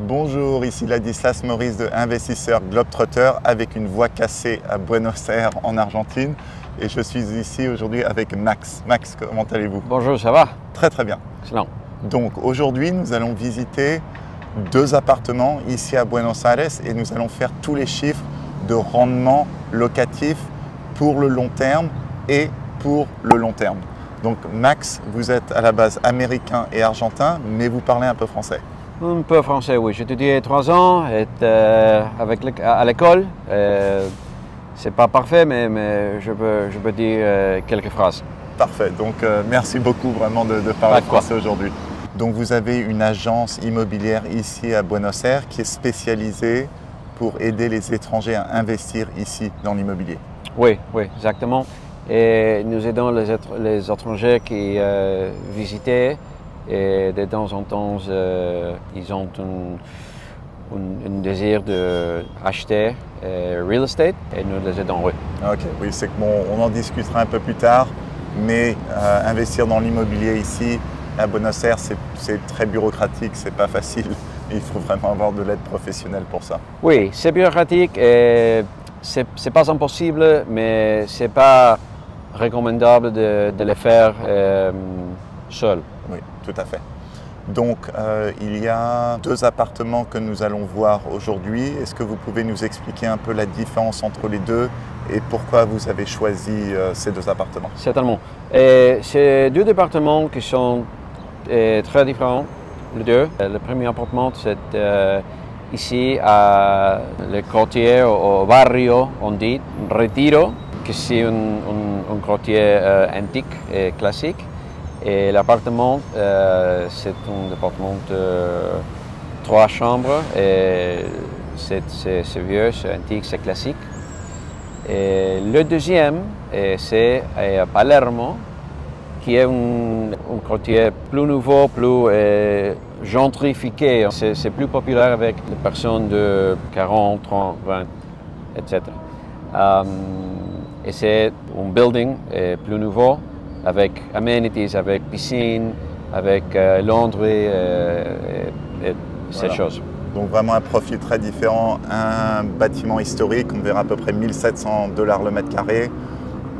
Bonjour, ici Ladislas Maurice de Investisseur Globetrotter avec une voix cassée à Buenos Aires en Argentine. Et je suis ici aujourd'hui avec Max. Max, comment allez-vous? Bonjour, ça va? Très très bien. Excellent. Donc aujourd'hui, nous allons visiter 2 appartements ici à Buenos Aires et nous allons faire tous les chiffres de rendement locatif pour le long terme et pour le long terme. Donc Max, vous êtes à la base américain et argentin, mais vous parlez un peu français. Un peu français, oui. J'ai étudié 3 ans à l'école. C'est pas parfait, mais je peux dire quelques phrases. Parfait. Donc merci beaucoup vraiment de parler français aujourd'hui. Donc vous avez une agence immobilière ici à Buenos Aires qui est spécialisée pour aider les étrangers à investir ici dans l'immobilier. Oui, exactement. Et nous aidons les étrangers qui visitaient et de temps en temps ils ont un désir d'acheter real estate et nous les aidons. Oui. Ok, oui, c'est que bon, on en discutera un peu plus tard, mais investir dans l'immobilier ici à Buenos Aires, c'est très bureaucratique, c'est pas facile. Il faut vraiment avoir de l'aide professionnelle pour ça. Oui, c'est bureaucratique et c'est pas impossible, mais c'est pas recommandable de le faire seul. Oui, tout à fait. Donc, il y a 2 appartements que nous allons voir aujourd'hui. Est-ce que vous pouvez nous expliquer un peu la différence entre les deux et pourquoi vous avez choisi ces 2 appartements? Certainement. C'est 2 départements qui sont très différents, les deux. Le premier appartement, c'est ici, à le quartier, au barrio, on dit, Retiro, qui c'est un quartier antique et classique. Et l'appartement, c'est un appartement de 3 chambres. Et c'est vieux, c'est antique, c'est classique. Et le deuxième, c'est à Palermo, qui est un quartier plus nouveau, plus gentrifié. C'est plus populaire avec les personnes de 40, 30, 20, etc. Et c'est un building plus nouveau, avec amenities, avec piscine, avec laundry et ces choses. Donc vraiment un profil très différent, un bâtiment historique, on verra à peu près 1700 $ le mètre carré.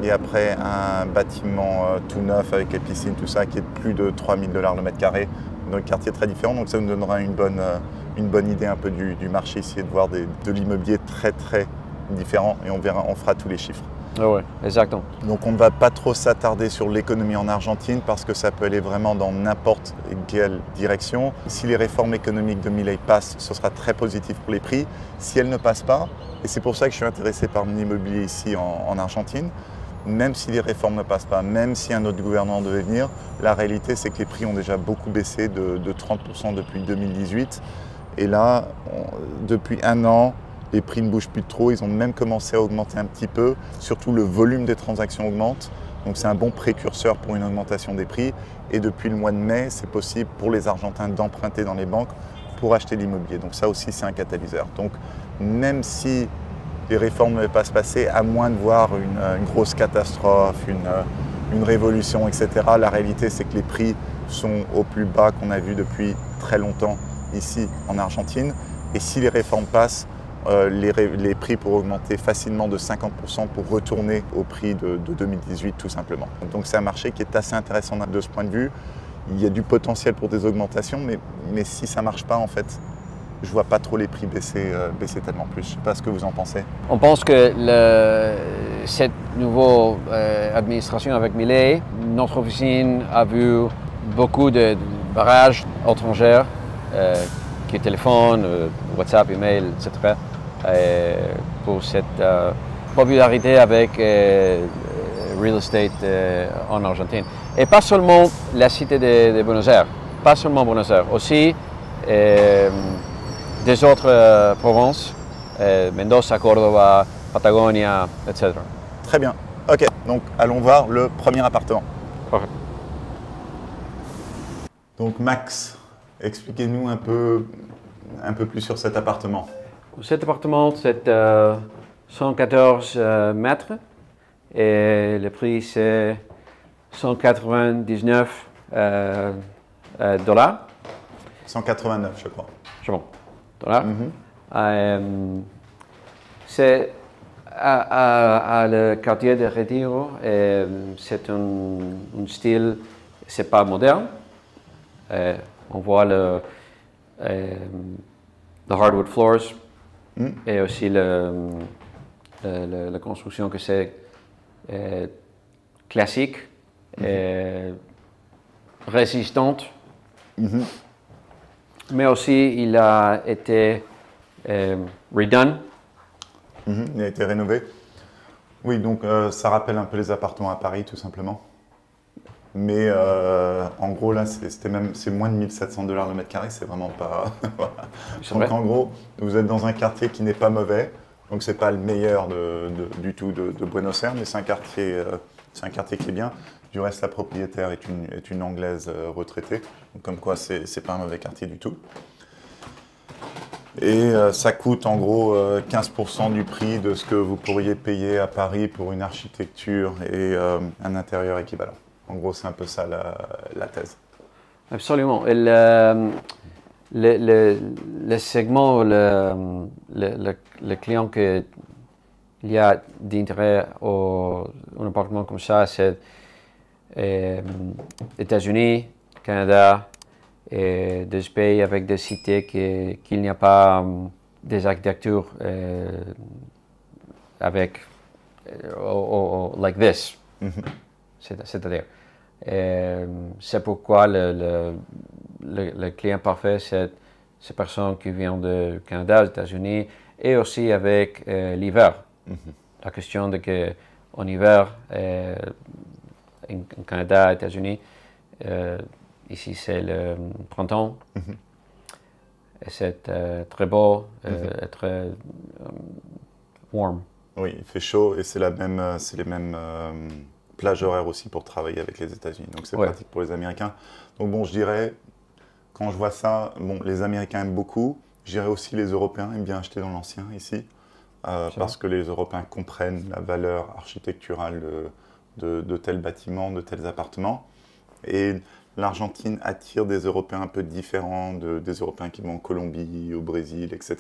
Et après un bâtiment tout neuf avec les piscines, tout ça, qui est de plus de 3000 $ le mètre carré. Donc quartier très différent, donc ça nous donnera une bonne idée un peu du marché ici et de voir de l'immobilier très différent et on fera tous les chiffres. Oui, exactement. Donc on ne va pas trop s'attarder sur l'économie en Argentine parce que ça peut aller vraiment dans n'importe quelle direction. Si les réformes économiques de Milei passent, ce sera très positif pour les prix. Si elles ne passent pas, et c'est pour ça que je suis intéressé par l'immobilier ici en Argentine, même si les réformes ne passent pas, même si un autre gouvernement devait venir, la réalité c'est que les prix ont déjà beaucoup baissé de 30% depuis 2018. Et là, depuis 1 an, les prix ne bougent plus trop, ils ont même commencé à augmenter un petit peu, surtout le volume des transactions augmente, donc c'est un bon précurseur pour une augmentation des prix. Et depuis le mois de mai, c'est possible pour les Argentins d'emprunter dans les banques pour acheter l'immobilier, donc ça aussi c'est un catalyseur. Donc même si les réformes ne vont pas se passer, à moins de voir une grosse catastrophe, une révolution, etc., la réalité c'est que les prix sont au plus bas qu'on a vu depuis très longtemps ici en Argentine. Et si les réformes passent, les prix pourraient augmenter facilement de 50% pour retourner au prix de 2018 tout simplement. Donc c'est un marché qui est assez intéressant de ce point de vue. Il y a du potentiel pour des augmentations, mais si ça ne marche pas en fait, je ne vois pas trop les prix baisser tellement plus. Je ne sais pas ce que vous en pensez. On pense que cette nouvelle administration avec Milei, notre officine a vu beaucoup de barrages étrangers qui téléphonent, WhatsApp, email, etc. Pour cette popularité avec real estate en Argentine. Et pas seulement la cité de Buenos Aires, pas seulement Buenos Aires, aussi des autres provinces, Mendoza, Córdoba, Patagonia, etc. Très bien. Ok, donc allons voir le premier appartement. Parfait. Donc Max, expliquez-nous un peu plus sur cet appartement. Cet appartement, c'est 114 mètres et le prix c'est 199 $. 189, je crois. C'est bon. Voilà. C'est à le quartier de Retiro, c'est un style, c'est pas moderne. On voit le hardwood floors et aussi la construction que c'est classique et résistante. Mais aussi il a été redone. Il a été rénové. Oui, donc ça rappelle un peu les appartements à Paris, tout simplement. Mais en gros, là, c'est moins de 1700 $ le mètre carré, c'est vraiment pas. Voilà. Donc en gros, vous êtes dans un quartier qui n'est pas mauvais, donc c'est pas le meilleur du tout de Buenos Aires, mais c'est un quartier qui est bien. Du reste, la propriétaire est une Anglaise retraitée, donc comme quoi c'est pas un mauvais quartier du tout. Et ça coûte en gros 15% du prix de ce que vous pourriez payer à Paris pour une architecture et un intérieur équivalent. En gros, c'est un peu ça la thèse. Absolument. Et le segment, le client qu'il y a d'intérêt un appartement comme ça, c'est États-Unis, Canada, et des pays avec des cités qu'il n'y a pas des architectures avec like this. C'est-à-dire, c'est pourquoi le client parfait, c'est ces personnes qui viennent du Canada, des États-Unis, et aussi avec l'hiver. La question de que en hiver, en Canada, États-Unis, ici c'est le printemps, et c'est très beau, très warm. Oui, il fait chaud et c'est les mêmes plages horaires aussi pour travailler avec les États-Unis. Donc c'est pratique pour les Américains. Donc bon, je dirais, quand je vois ça, bon, les Américains aiment beaucoup. Je dirais aussi les Européens aiment bien acheter dans l'ancien ici, parce que les Européens comprennent la valeur architecturale de tels bâtiments, de tels appartements. Et l'Argentine attire des Européens un peu différents des Européens qui vont en Colombie, au Brésil, etc.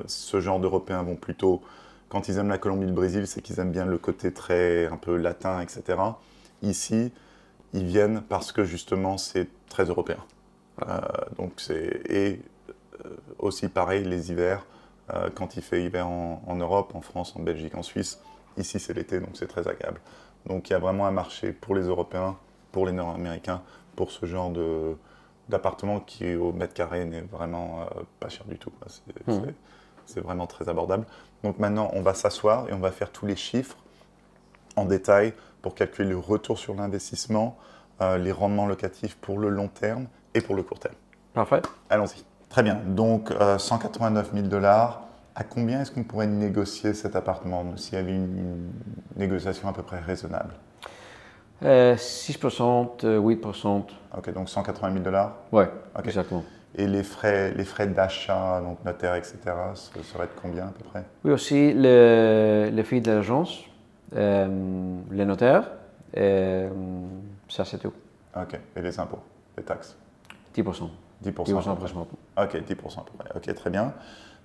Ce genre d'Européens vont plutôt, quand ils aiment la Colombie et le Brésil, c'est qu'ils aiment bien le côté très un peu latin, etc. Ici, ils viennent parce que justement c'est très européen. Aussi pareil les hivers, quand il fait hiver en Europe, en France, en Belgique, en Suisse, ici c'est l'été, donc c'est très agréable. Donc il y a vraiment un marché pour les Européens, pour les Nord-Américains, pour ce genre d'appartement qui au mètre carré n'est vraiment pas cher du tout. C'est vraiment très abordable. Donc maintenant on va s'asseoir et on va faire tous les chiffres en détail pour calculer le retour sur l'investissement, les rendements locatifs pour le long terme et pour le court terme. Parfait. Allons-y. Très bien. Donc 189 000 $. À combien est-ce qu'on pourrait négocier cet appartement s'il y avait une négociation à peu près raisonnable? 6%, 8%. Ok, donc 180 000 $. Oui, okay. Exactement. Et les frais d'achat, donc notaire, etc., ce serait de combien à peu près? Oui, aussi le fee de l'agence, les notaires, ça c'est tout. Ok, et les impôts, les taxes? 10%. 10% approximativement. Ok, 10% à peu près. Ok, très bien.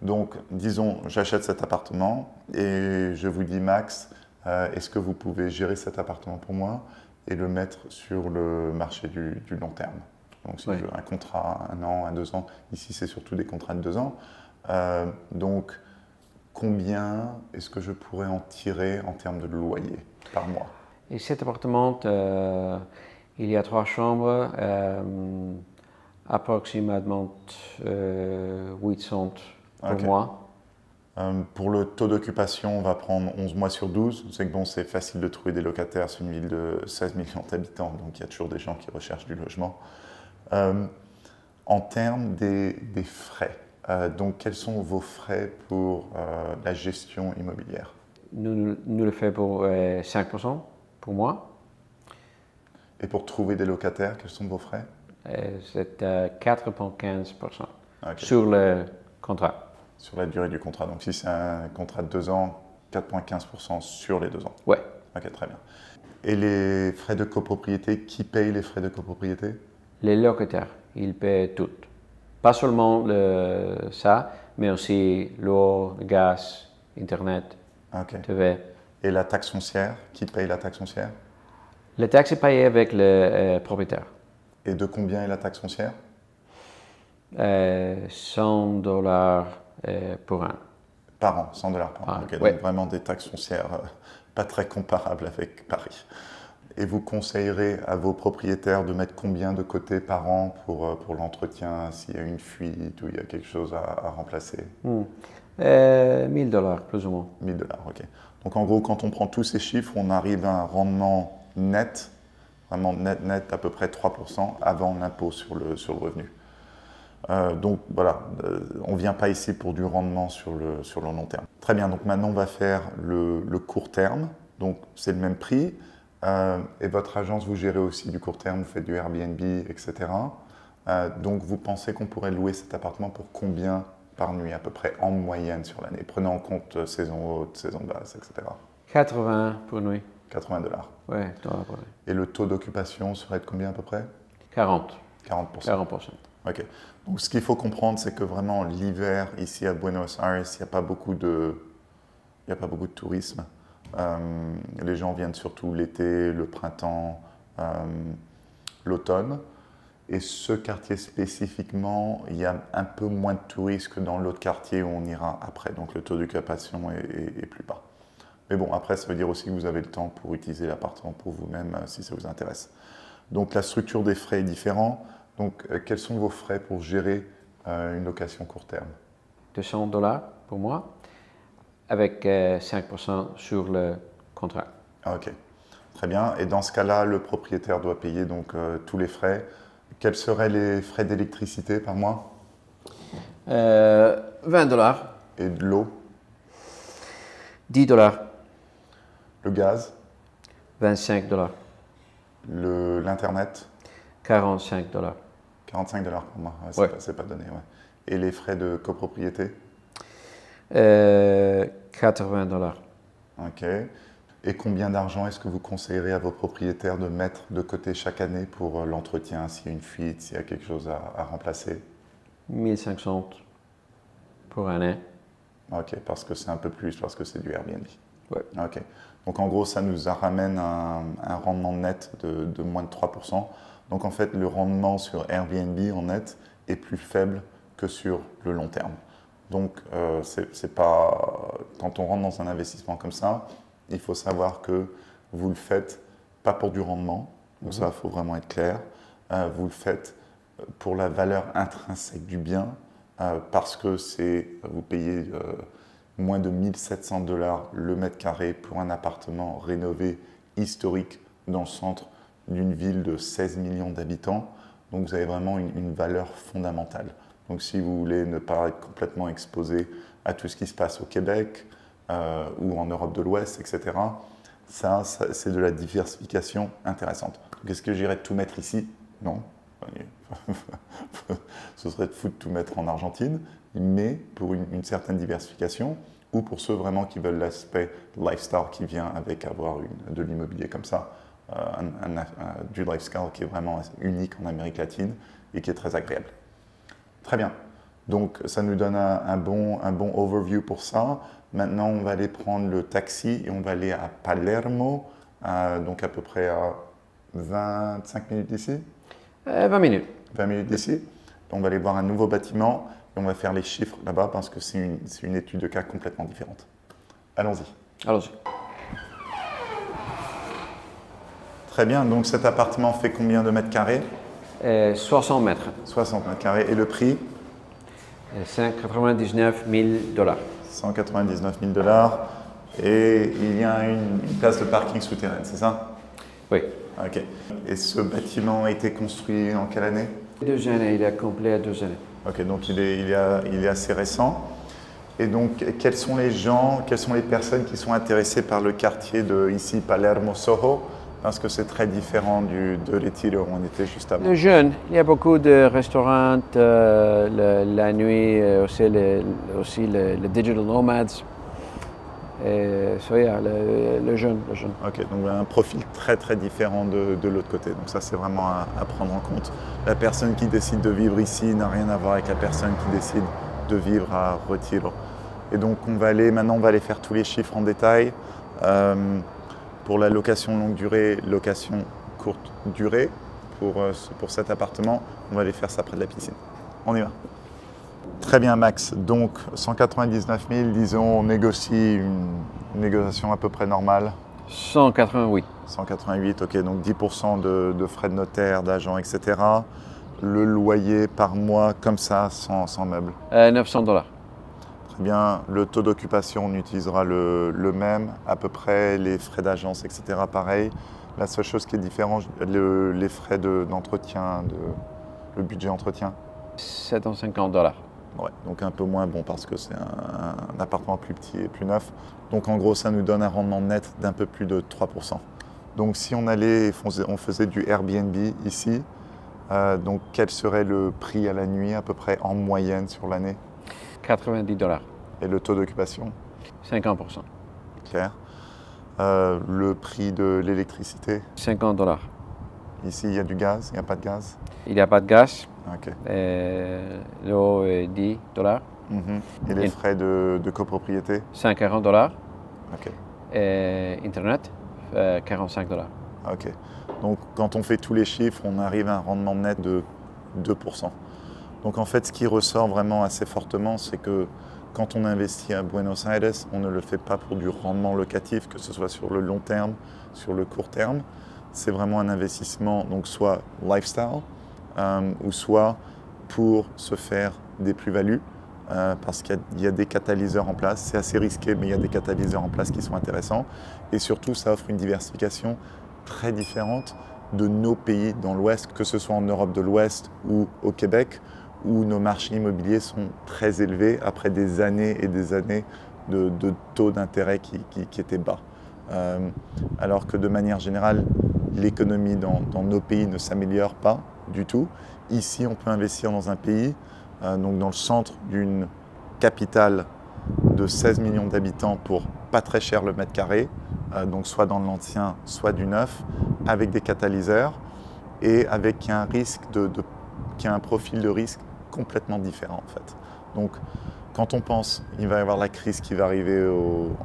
Donc, disons, j'achète cet appartement et je vous dis, Max, est-ce que vous pouvez gérer cet appartement pour moi et le mettre sur le marché du long terme? Donc, si je veux un contrat 1 an, 2 ans, ici c'est surtout des contrats de 2 ans. Donc, combien est-ce que je pourrais en tirer en termes de loyer par mois? Et cet appartement, il y a 3 chambres, approximativement 800 pour mois. Pour le taux d'occupation, on va prendre 11 mois sur 12. C'est que bon, c'est facile de trouver des locataires. C'est une ville de 16 millions d'habitants, donc il y a toujours des gens qui recherchent du logement. En termes des frais, donc quels sont vos frais pour la gestion immobilière? Nous le faisons pour 5% pour moi. Et pour trouver des locataires, quels sont vos frais? C'est 4,15% sur le contrat. Sur la durée du contrat. Donc si c'est un contrat de 2 ans, 4,15% sur les 2 ans. Oui. Ok, très bien. Et les frais de copropriété, qui paye les frais de copropriété? Les locataires, ils paient tout. Pas seulement ça, mais aussi l'eau, le gaz, Internet, Ok. TV. Et la taxe foncière, qui paye la taxe foncière? Le taxe est payé avec le propriétaire. Et de combien est la taxe foncière? 100 $ pour an. Par an, 100 $ par an. Par an, Ok, ouais. donc vraiment des taxes foncières pas très comparables avec Paris. Et vous conseillerez à vos propriétaires de mettre combien de côté par an pour l'entretien, s'il y a une fuite ou il y a quelque chose à remplacer? 1000 $ plus ou moins. 1000 $, ok. Donc en gros, quand on prend tous ces chiffres, on arrive à un rendement net, vraiment net à peu près 3% avant l'impôt sur le revenu. Donc voilà, on ne vient pas ici pour du rendement sur le long terme. Très bien, donc maintenant on va faire le court terme. Donc c'est le même prix. Et votre agence, vous gérez aussi du court terme, vous faites du Airbnb, etc. Donc vous pensez qu'on pourrait louer cet appartement pour combien par nuit à peu près en moyenne sur l'année, prenant en compte saison haute, saison basse, etc. 80 pour nuit. 80 $. Oui, $ pour nuit. Et le taux d'occupation serait de combien à peu près? 40. 40%. 40%. Ok. Donc ce qu'il faut comprendre, c'est que vraiment l'hiver ici à Buenos Aires, il n'y a pas beaucoup de tourisme. Les gens viennent surtout l'été, le printemps, l'automne. Et ce quartier spécifiquement, il y a un peu moins de touristes que dans l'autre quartier où on ira après. Donc le taux d'occupation est plus bas. Mais bon, après, ça veut dire aussi que vous avez le temps pour utiliser l'appartement pour vous-même si ça vous intéresse. Donc la structure des frais est différente. Donc quels sont vos frais pour gérer une location court terme? 200 $ pour moi, avec 5% sur le contrat. Ah, ok, très bien. Et dans ce cas-là, le propriétaire doit payer donc tous les frais. Quels seraient les frais d'électricité par mois? 20 $. Et de l'eau? 10 $. Le gaz? 25 $. L'Internet? 45 $. 45 $ par mois, Ouais. c'est pas donné. Ouais. Et les frais de copropriété? 80 $. Ok. Et combien d'argent est-ce que vous conseillerez à vos propriétaires de mettre de côté chaque année pour l'entretien, s'il y a une fuite, s'il y a quelque chose à remplacer? 1500 pour année. Ok, parce que c'est un peu plus, parce que c'est du Airbnb. Ouais. Ok. Donc en gros, ça nous ramène un rendement net de moins de 3%. Donc en fait, le rendement sur Airbnb en net est plus faible que sur le long terme. Donc c'est pas, quand on rentre dans un investissement comme ça, il faut savoir que vous le faites pas pour du rendement. Donc ça, il faut vraiment être clair. Vous le faites pour la valeur intrinsèque du bien, parce que vous payez moins de 1700 $ le mètre carré pour un appartement rénové historique dans le centre d'une ville de 16 millions d'habitants. Donc vous avez vraiment une valeur fondamentale. Donc si vous voulez ne pas être complètement exposé à tout ce qui se passe au Québec ou en Europe de l'Ouest, etc., ça c'est de la diversification intéressante. Donc est-ce que j'irais tout mettre ici? Non. Ce serait de fou de tout mettre en Argentine, mais pour une certaine diversification, ou pour ceux vraiment qui veulent l'aspect lifestyle qui vient avec avoir de l'immobilier comme ça, du lifestyle qui est vraiment unique en Amérique latine et qui est très agréable. Très bien. Donc ça nous donne un bon overview pour ça. Maintenant, on va aller prendre le taxi et on va aller à Palermo, donc à peu près à 25 minutes d'ici. 20 minutes. 20 minutes d'ici. On va aller voir un nouveau bâtiment et on va faire les chiffres là-bas parce que c'est une étude de cas complètement différente. Allons-y. Allons-y. Très bien, donc cet appartement fait combien de mètres carrés? 60 mètres. 60 mètres carrés. Et le prix? 199 000 $. 199 000 $. Et il y a une place de parking souterraine, c'est ça? Oui. Ok. Et ce bâtiment a été construit en quelle année? 2 années, il est complet à 2 années. Ok, donc il est assez récent. Et donc, quels sont les personnes qui sont intéressées par le quartier de ici, Palermo Soho? Parce que c'est très différent de Retiro où on était juste avant. Les jeunes, il y a beaucoup de restaurants la nuit, aussi les digital nomads. et soya, le jeune. Ok, donc un profil très très différent de l'autre côté. Donc ça c'est vraiment à prendre en compte. La personne qui décide de vivre ici n'a rien à voir avec la personne qui décide de vivre à Retiro. Et donc maintenant on va aller faire tous les chiffres en détail. Pour la location longue durée, location courte durée, pour cet appartement, on va aller faire ça près de la piscine. On y va. Très bien Max, donc 199 000, disons, on négocie une négociation à peu près normale. 188. 188, ok, donc 10% de frais de notaire, d'agent, etc. Le loyer par mois, comme ça, sans meubles. $900. Très bien, le taux d'occupation, on utilisera le même, à peu près, les frais d'agence, etc. pareil. La seule chose qui est différente, les frais d'entretien, le budget entretien. $750. Ouais, donc un peu moins bon parce que c'est un appartement plus petit et plus neuf. Donc en gros, ça nous donne un rendement net d'un peu plus de 3%. Donc si on allait, on faisait du Airbnb ici, donc quel serait le prix à la nuit à peu près en moyenne sur l'année? $90. Et le taux d'occupation? 50%. Clair. Le prix de l'électricité? $50. Ici, il y a du gaz, il n'y a pas de gaz? Il n'y a pas de gaz. Ok. L'eau est $10. Et les frais de copropriété? $140. Ok. Et Internet, $45. Ok. Donc quand on fait tous les chiffres, on arrive à un rendement net de 2%. Donc en fait, ce qui ressort vraiment assez fortement, c'est que quand on investit à Buenos Aires, on ne le fait pas pour du rendement locatif, que ce soit sur le long terme, sur le court terme. C'est vraiment un investissement, donc soit lifestyle, ou soit pour se faire des plus-values, parce qu'il y a des catalyseurs en place. C'est assez risqué, mais il y a des catalyseurs en place qui sont intéressants. Et surtout, ça offre une diversification très différente de nos pays dans l'Ouest, que ce soit en Europe de l'Ouest ou au Québec, où nos marchés immobiliers sont très élevés après des années et des années de taux d'intérêt qui étaient bas. Alors que de manière générale, l'économie dans nos pays ne s'améliore pas du tout. Ici, on peut investir dans un pays, donc dans le centre d'une capitale de 16 millions d'habitants pour pas très cher le mètre carré, donc soit dans l'ancien, soit du neuf, avec des catalyseurs et avec un risque qui a un profil de risque complètement différent en fait. Donc quand on pense qu'il va y avoir la crise qui va arriver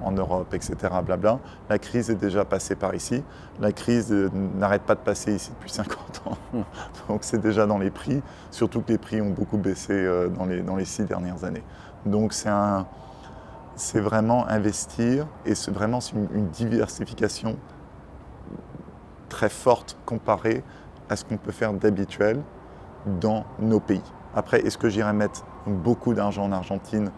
en Europe, etc., blabla, la crise est déjà passée par ici. La crise n'arrête pas de passer ici depuis 50 ans. Donc c'est déjà dans les prix, surtout que les prix ont beaucoup baissé dans les 6 dernières années. Donc c'est vraiment investir et c'est vraiment une diversification très forte comparée à ce qu'on peut faire d'habituel dans nos pays. Après, est-ce que j'irai mettre beaucoup d'argent en Argentine?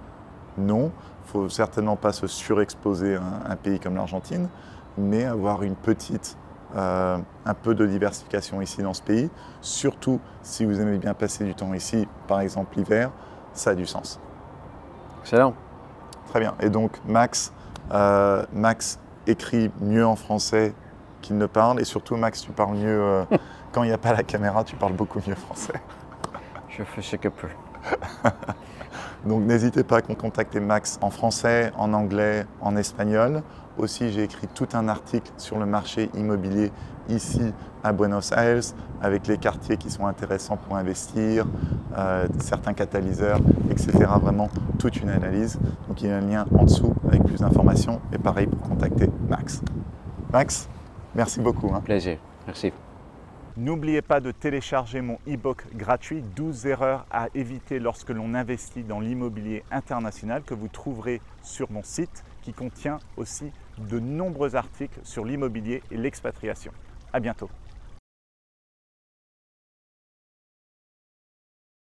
Non. Il ne faut certainement pas se surexposer à un pays comme l'Argentine, mais avoir un peu de diversification ici dans ce pays, surtout si vous aimez bien passer du temps ici, par exemple l'hiver, ça a du sens. Excellent. Très bien. Et donc Max écrit mieux en français qu'il ne parle, et surtout Max, tu parles mieux, quand il n'y a pas la caméra, tu parles beaucoup mieux français. Je fais ce que je peux. Donc n'hésitez pas à contacter Max en français, en anglais, en espagnol. Aussi, j'ai écrit tout un article sur le marché immobilier ici à Buenos Aires, avec les quartiers qui sont intéressants pour investir, certains catalyseurs, etc. Vraiment toute une analyse. Donc il y a un lien en dessous avec plus d'informations. Et pareil pour contacter Max. Max, merci beaucoup. Plaisir. Merci. N'oubliez pas de télécharger mon e-book gratuit 12 erreurs à éviter lorsque l'on investit dans l'immobilier international que vous trouverez sur mon site qui contient aussi de nombreux articles sur l'immobilier et l'expatriation. À bientôt.